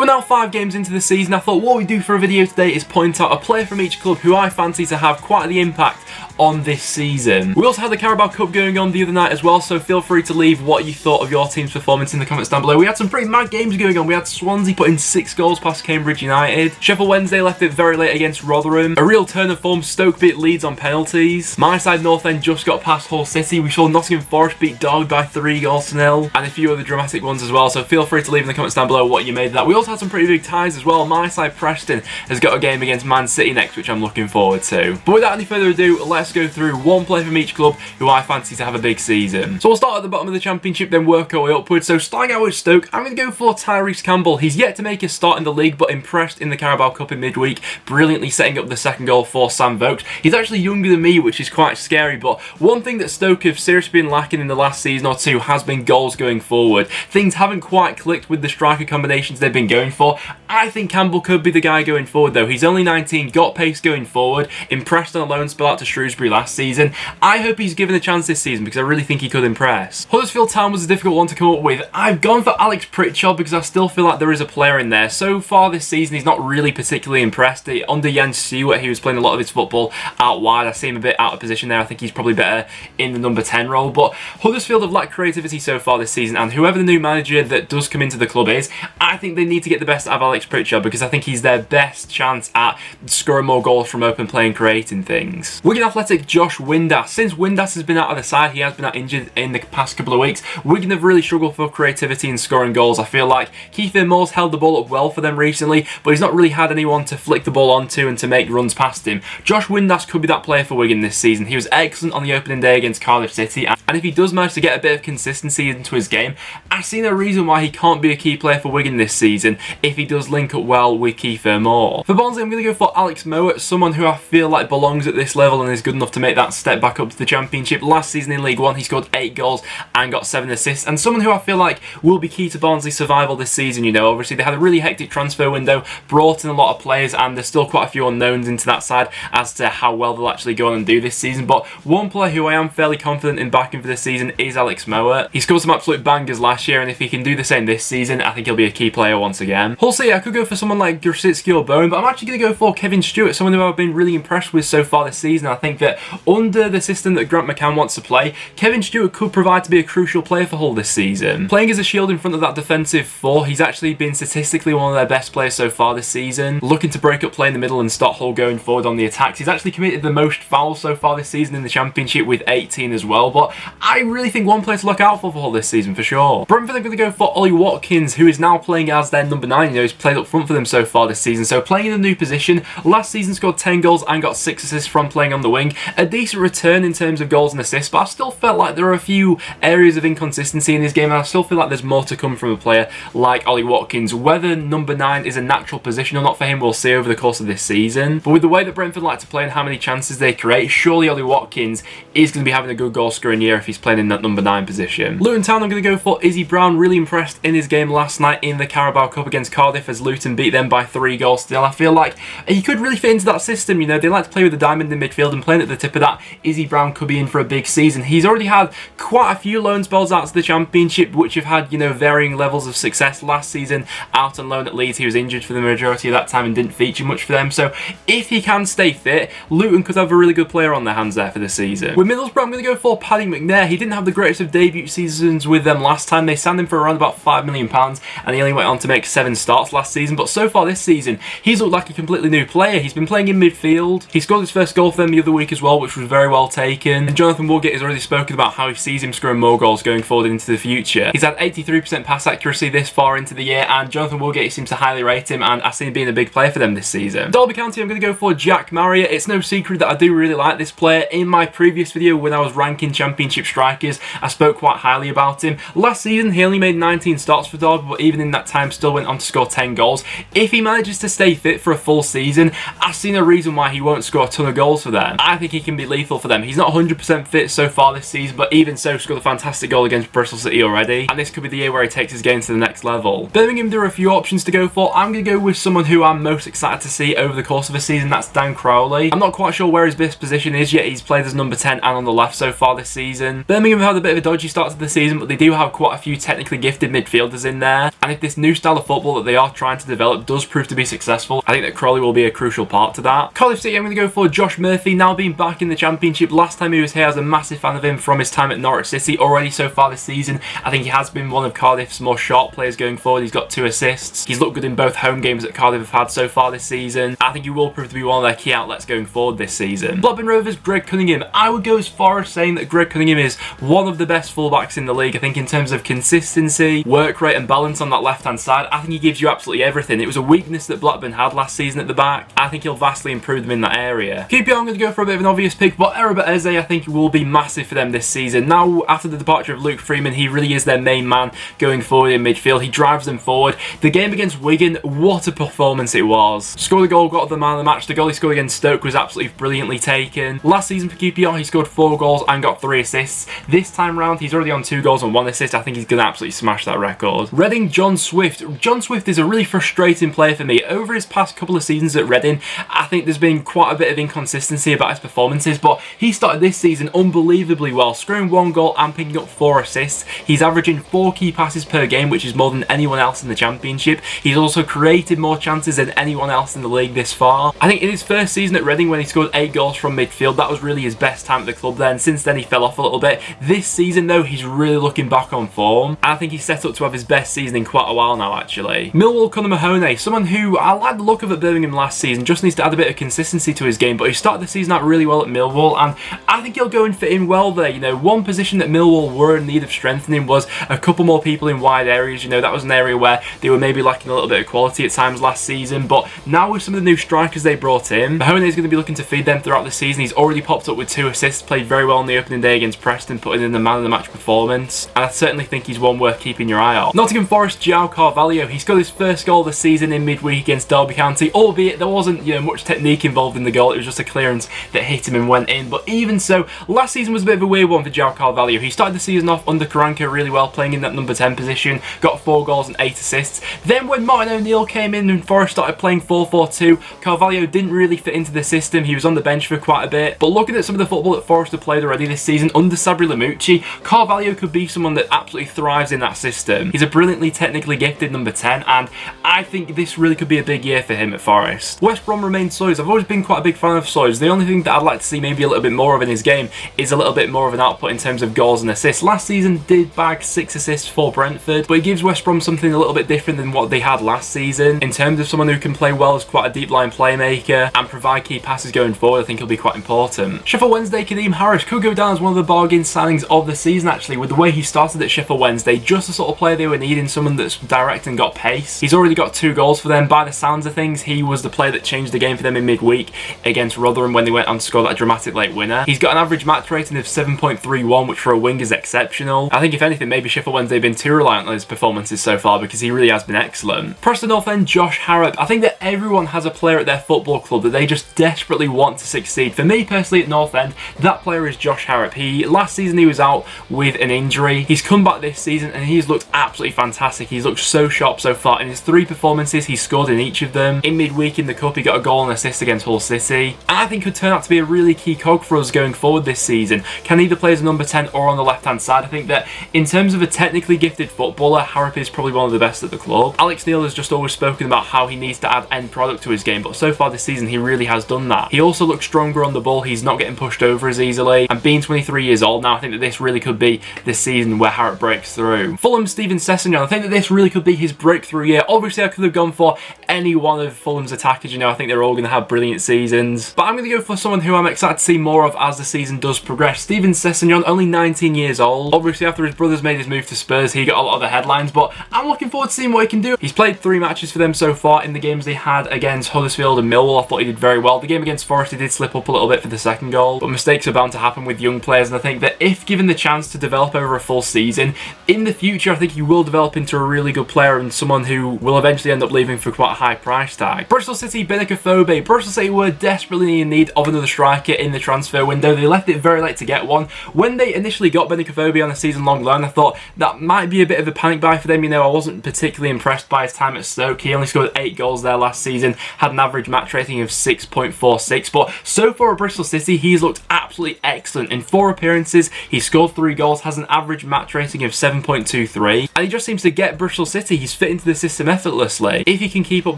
we're now 5 games into the season. I thought what we do for a video today is point out a player from each club who I fancy to have quite the impact on this season. We also had the Carabao Cup going on the other night as well, so feel free to leave what you thought of your team's performance in the comments down below. We had some pretty mad games going on. We had Swansea putting 6 goals past Cambridge United. Sheffield Wednesday left it very late against Rotherham. A real turn of form, Stoke beat Leeds on penalties. My side North End just got past Hull City. We saw Nottingham Forest beat Dog by 3-0, and a few other dramatic ones as well, so feel free to leave in the comments down below what you made of that. We also had some pretty big ties as well. My side Preston has got a game against Man City next, which I'm looking forward to. But without any further ado, let's go through one player from each club who I fancy to have a big season. So we'll start at the bottom of the championship, then work our way upwards. So starting out with Stoke, I'm going to go for Tyrese Campbell. He's yet to make a start in the league, but impressed in the Carabao Cup in midweek, brilliantly setting up the second goal for Sam Vokes. He's actually younger than me, which is quite scary, but one thing that Stoke have seriously been lacking in the last season or two has been goals going forward. Things haven't quite clicked with the striker combinations they've been going for. I think Campbell could be the guy going forward though. He's only 19, got pace going forward, impressed on a loan spell out to Shrewsbury last season. I hope he's given a chance this season because I really think he could impress. Huddersfield Town was a difficult one to come up with. I've gone for Alex Pritchard because I still feel like there is a player in there. So far this season he's not really particularly impressed. Under Jens Stewart he was playing a lot of his football out wide. I see him a bit out of position there. I think he's probably better in the number 10 role, but Huddersfield have lacked creativity so far this season, and whoever the new manager that does come into the club is, I think they need to get the best out of Alex Pritchard because I think he's their best chance at scoring more goals from open play and creating things. Wigan Athletic Josh Windass. Since Windass has been out of the side, he has been out injured in the past couple of weeks. Wigan have really struggled for creativity and scoring goals. I feel like Keith Moore's held the ball up well for them recently, but he's not really had anyone to flick the ball onto and to make runs past him. Josh Windass could be that player for Wigan this season. He was excellent on the opening day against Cardiff City, and if he does manage to get a bit of consistency into his game, I see no reason why he can't be a key player for Wigan this season if he does link up well with Keith Moore. For Barnsley, I'm going to go for Alex Mower, someone who I feel like belongs at this level and is good enough to make that step back up to the Championship. Last season in League One, he scored 8 goals and got 7 assists, and someone who I feel like will be key to Barnsley's survival this season. You know, obviously they had a really hectic transfer window, brought in a lot of players, and there's still quite a few unknowns into that side as to how well they'll actually go on and do this season. But one player who I am fairly confident in backing for this season is Alex Mower. He scored some absolute bangers last year, and if he can do the same this season, I think he'll be a key player once again. Hull City, I could go for someone like Grosicki or Bowen, but I'm actually going to go for Kevin Stewart, someone who I've been really impressed with so far this season. I think that under the system that Grant McCann wants to play, Kevin Stewart could provide to be a crucial player for Hull this season. Playing as a shield in front of that defensive 4, he's actually been statistically one of their best players so far this season. Looking to break up play in the middle and stop Hull going forward on the attacks. He's actually committed the most fouls so far this season in the Championship with 18 as well, but I really think one player to look out for Hull this season for sure. Brentford are going to go for Ollie Watkins, who is now playing as their number 9. You know, he's played up front for them so far this season, so playing in a new position. Last season scored 10 goals and got 6 assists from playing on the wing. A decent return in terms of goals and assists, but I still felt like there are a few areas of inconsistency in his game, and I still feel like there's more to come from a player like Ollie Watkins. Whether number 9 is a natural position or not for him, we'll see over the course of this season. But with the way that Brentford like to play and how many chances they create, surely Ollie Watkins is going to be having a good goal scoring year if he's playing in that number 9 position. Luton Town, I'm going to go for Izzy Brown. Really impressed in his game last night in the Carabao Cup against Cardiff as Luton beat them by 3 goals still. I feel like he could really fit into that system. You know, they like to play with the diamond in midfield, and playing at the tip of that, Izzy Brown could be in for a big season. He's already had quite a few loan spells out to the Championship, which have had, you know, varying levels of success. Last season, out on loan at Leeds, he was injured for the majority of that time and didn't feature much for them. So if he can stay fit, Luton could have a really good player on their hands there for the season. With Middlesbrough, I'm going to go for Paddy McNair. He didn't have the greatest of debut seasons with them last time. They signed him for around about £5 million, and he only went on to make 7 starts last season. But so far this season, he's looked like a completely new player. He's been playing in midfield. He scored his first goal for them the other week as well, which was very well taken. And Jonathan Woodgate has already spoken about how he sees him scoring more goals going forward into the future. He's had 83% pass accuracy this far into the year, and Jonathan Woodgate seems to highly rate him, and I see him being a big player for them this season. Derby County, I'm going to go for Jack Marriott. It's no secret that I do really like this player. In my previous video when I was ranking Championship strikers, I spoke quite highly about him. Last season he only made 19 starts for Derby, but even in that time still went on to score 10 goals. If he manages to stay fit for a full season, I see no reason why he won't score a ton of goals for them. I think he can be lethal for them. He's not 100% fit so far this season, but even so, scored a fantastic goal against Bristol City already, and this could be the year where he takes his game to the next level. Birmingham, there are a few options to go for. I'm going to go with someone who I'm most excited to see over the course of a season. That's Dan Crowley. I'm not quite sure where his best position is yet. He's played as number 10 and on the left so far this season. Birmingham have had a bit of a dodgy start to the season, but they do have quite a few technically gifted midfielders in there, and if this new style of football that they are trying to develop does prove to be successful, I think that Crowley will be a crucial part to that. Cardiff City, I'm going to go for Josh Murphy, now being back in the Championship. Last time he was here, I was a massive fan of him from his time at Norwich City. Already so far this season, I think he has been one of Cardiff's more sharp players going forward. He's got 2 assists. He's looked good in both home games that Cardiff have had so far this season. I think he will prove to be one of their key outlets going forward this season. Blackburn Rovers, Greg Cunningham. I would go as far as saying that Greg Cunningham is one of the best fullbacks in the league. I think in terms of consistency, work rate and balance on that left-hand side, I think he gives you absolutely everything. It was a weakness that Blackburn had last season at the back. I think he'll vastly improve them in that area. QPR, I'm going to go for a bit of an obvious pick, but Erobert Eze, I think will be massive for them this season. Now, after the departure of Luke Freeman, he really is their main man going forward in midfield. He drives them forward. The game against Wigan, what a performance it was. Scored a goal, got the man of the match. The goal he scored against Stoke was absolutely brilliantly taken. Last season for QPR, he scored 4 goals and got 3 assists. This time round, he's already on 2 goals and 1 assist. I think he's going to absolutely smash that record. Reading, John Swift. John Swift is a really frustrating player for me. Over his past couple of seasons at Reading, I think there's been quite a bit of inconsistency about his performances, but he started this season unbelievably well, scoring 1 goal and picking up 4 assists. He's averaging 4 key passes per game, which is more than anyone else in the Championship. He's also created more chances than anyone else in the league this far. I think in his first season at Reading, when he scored 8 goals from midfield, that was really his best time at the club then. Since then, he fell off a little bit. This season, though, he's really looking back on form. I think he's set up to have his best season in quite a while now, actually. Millwall, Conor Mahoney, someone who I like the look of at Birmingham last season, just needs to add a bit of consistency to his game, but he started the season out really well at Millwall, and I think he'll go and fit in well there. You know, one position that Millwall were in need of strengthening was a couple more people in wide areas. You know, that was an area where they were maybe lacking a little bit of quality at times last season, but now with some of the new strikers they brought in, Mahoney is going to be looking to feed them throughout the season. He's already popped up with 2 assists, played very well on the opening day against Preston, putting in the man of the match performance, and I certainly think he's one worth keeping your eye on. Nottingham Forest, Jia Carvalho. He scored his first goal of the season in midweek against Derby County, albeit there wasn't, you know, much technique involved in the goal. It was just a clearance that hit him and went in, but even so, last season was a bit of a weird one for Jia Carvalho. He started the season off under Karanka really well, playing in that number 10 position, got 4 goals and 8 assists. Then when Martin O'Neill came in and Forest started playing 4-4-2, Carvalho didn't really fit into the system. He was on the bench for quite a bit, but looking at some of the football that Forest have played already this season under Sabri Lamucci, Carvalho could be someone that absolutely thrives in that system. He's a brilliantly technically gifted number 10, and I think this really could be a big year for him at Forest. West Brom remains Soyes. I've always been quite a big fan of Soyes. The only thing that I'd like to see maybe a little bit more of in his game is a little bit more of an output in terms of goals and assists. Last season did bag 6 assists for Brentford, but he gives West Brom something a little bit different than what they had last season. In terms of someone who can play well as quite a deep line playmaker and provide key passes going forward, I think he'll be quite important. Sheffield Wednesday, Kadeem Harris could go down as one of the bargain signings of the season, actually, with the way he started at Sheffield Wednesday. Just the sort of player they were needing, someone that's direct and got pace. He's already got 2 goals for them. By the sounds of things, he was the player that changed the game for them in midweek against Rotherham when they went on to score that dramatic late winner. He's got an average match rating of 7.31, which for a wing is exceptional. I think if anything, maybe Sheffield Wednesday have been too reliant on his performances so far, because he really has been excellent. Preston North End, Josh Harrop. I think that everyone has a player at their football club that they just desperately want to succeed. For me personally at North End, that player is Josh Harrop. Last season he was out with an injury. He's come back this season and he's looked absolutely fantastic. He's looked so sharp so far. In his 3 performances, he's scored in each of them. In midweek in the Cup, he got a goal and assist against Hull City, and I think could turn out to be a really key cog for us going forward this season. Can either play as a number 10 or on the left hand side. I think that in terms of a technically gifted footballer, Harrop is probably one of the best at the club. Alex Neil has just always spoken about how he needs to add end product to his game, but so far this season he really has done that. He also looks stronger on the ball. He's not getting pushed over as easily, and being 23 years old now, I think that this really could be the season where Harrop breaks through. Fulham, Steven Sessegnon. I think that this really could be his breakthrough year. Obviously I could have gone for any one of Fulham's attackers, you know, I think they're all going to have brilliant seasons, but I'm going to go for someone who I'm excited to see more of as the season does progress. Steven Sessegnon, only 19 years old. Obviously after his brothers made his move to Spurs, he got a lot of the headlines, but I'm looking forward to seeing what he can do. He's played 3 matches for them so far. In the games they had against Huddersfield and Millwall, I thought he did very well. The game against Forest, he did slip up a little bit for the 2nd goal, but mistakes are bound to happen with young players, and I think that if given the chance to develop over a full season, in the future I think he will develop into a really good player and someone who will eventually end up leaving for quite a high price tag. Bristol City, Benica Phobe. Bristol City were desperately in need of another striker in the transfer window. They left it very late to get one. When they initially got Benica Phobe on a season-long loan, I thought that might be a bit of a panic buy for them. You know, I wasn't particularly impressed by his time at Stoke. He only scored 8 goals there last season, had an average match rating of 6.46, but so far at Bristol City, he's looked absolutely excellent. In 4 appearances, he scored 3 goals, has an average match rating of 7.23, and he just seems to get Bristol City. He's just fit into the system effortlessly. If he can keep up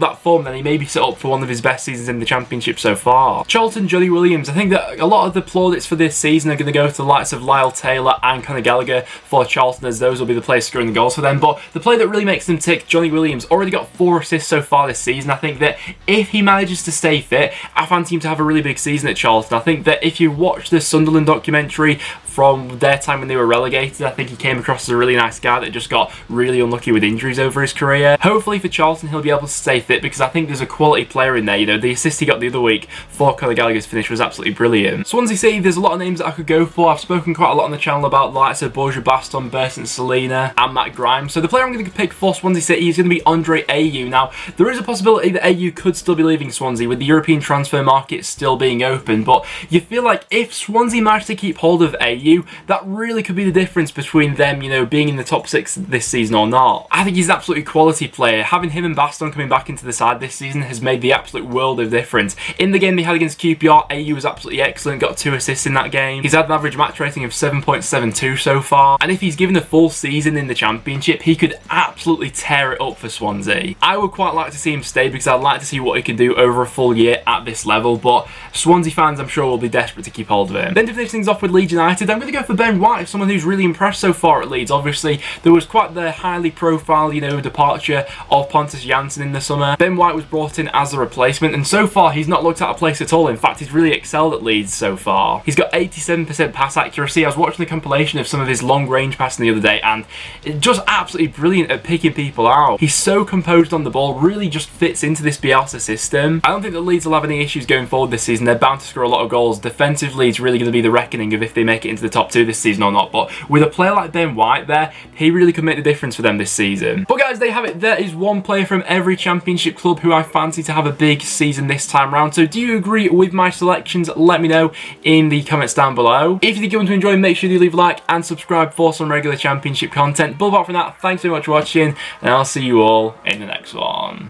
that form, then he may be set up for one of his best seasons in the Championship so far. Charlton, Johnny Williams. I think that a lot of the plaudits for this season are going to go to the likes of Lyle Taylor and Conor Gallagher for Charlton, as those will be the players scoring the goals for them. But the player that really makes them tick, Johnny Williams, already got 4 assists so far this season. I think that if he manages to stay fit, I fancy him to have a really big season at Charlton. I think that if you watch the Sunderland documentary from their time when they were relegated, I think he came across as a really nice guy that just got really unlucky with injuries over his career. Hopefully for Charlton he'll be able to stay fit, because I think there's a quality player in there. You know, the assist he got the other week for Conor Gallagher's finish was absolutely brilliant. Swansea City, there's a lot of names that I could go for. I've spoken quite a lot on the channel about the likes of Borja Baston, Bertrand Selena and Matt Grimes. So the player I'm going to pick for Swansea City is going to be Andre Ayew. Now, there is a possibility that Ayew could still be leaving Swansea with the European transfer market still being open, but you feel like if Swansea managed to keep hold of Ayew, that really could be the difference between them, you know, being in the top 6 this season or not. I think he's an absolutely quality player. Having him and Baston coming back into the side this season has made the absolute world of difference. In the game they had against QPR, Ayew was absolutely excellent, got 2 assists in that game. He's had an average match rating of 7.72 so far, and if he's given a full season in the Championship, he could absolutely tear it up for Swansea. I would quite like to see him stay, because I'd like to see what he can do over a full year at this level, but Swansea fans I'm sure will be desperate to keep hold of him. Then to finish things off with Leeds United, I'm going to go for Ben White, someone who's really impressed so far at Leeds. Obviously, there was quite the highly profile, you know, departure of Pontus Jansson in the summer. Ben White was brought in as a replacement, and so far he's not looked out of place at all. In fact, he's really excelled at Leeds so far. He's got 87% pass accuracy. I was watching the compilation of some of his long range passing the other day, and just absolutely brilliant at picking people out. He's so composed on the ball, really just fits into this Bielsa system. I don't think that Leeds will have any issues going forward this season. They're bound to score a lot of goals. Defensively, it's really going to be the reckoning of if they make it into the top 2 this season or not. But with a player like Ben White there, he really could make the difference for them this season. But guys, there you have it. There is one player from every Championship club who I fancy to have a big season this time round. So do you agree with my selections? Let me know in the comments down below. If you think you're going to enjoy, make sure you leave a like and subscribe for some regular Championship content. But apart from that, thanks so much for watching, and I'll see you all in the next one.